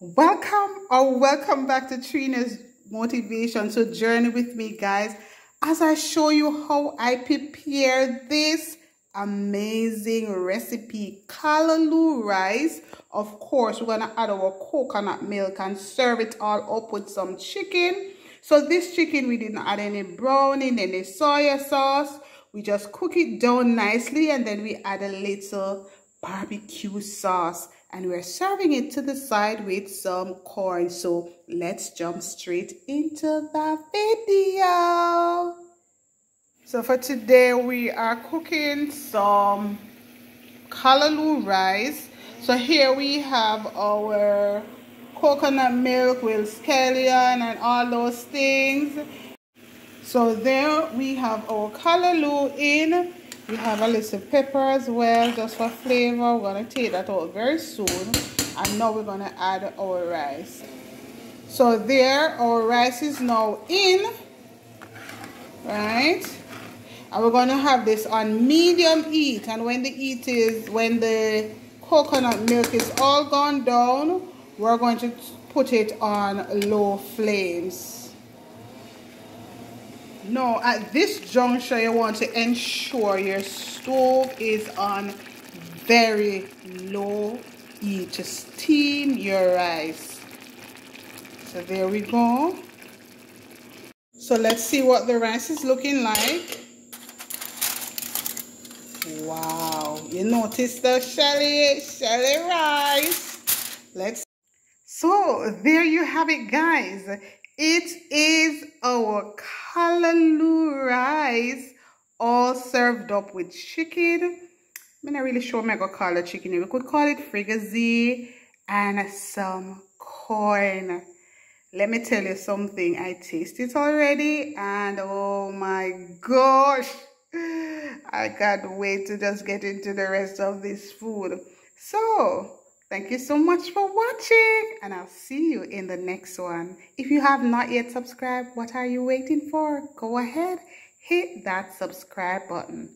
Welcome back to Trina's Motivation. So journey with me, guys, as I show you how I prepare this amazing recipe, Callaloo rice. Of course, we're gonna add our coconut milk and serve it all up with some chicken. So this chicken, we didn't add any browning, any soy sauce. We just cook it down nicely, and then we add a little barbecue sauce, and we're serving it to the side with some corn. So let's jump straight into the video. So for today we are cooking some Callaloo rice. So here we have our coconut milk with scallion and all those things. So there we have our Callaloo in. We have a little pepper as well, just for flavor. We're going to take that out very soon. And now we're going to add our rice. So there, our rice is now in. Right? And we're going to have this on medium heat. And when the coconut milk is all gone down, we're going to put it on low flames. Now, at this juncture, you want to ensure your stove is on very low heat to steam your rice. So there we go. So let's see what the rice is looking like. Wow, you notice the shelly rice. So there you have it, guys. It is our Callaloo rice, all served up with chicken. I'm not really sure I'm going to call it chicken. We could call it fricassee and some corn. Let me tell you something. I tasted it already, and oh my gosh, I can't wait to just get into the rest of this food. So thank you so much for watching, and I'll see you in the next one. If you have not yet subscribed, what are you waiting for? Go ahead, hit that subscribe button.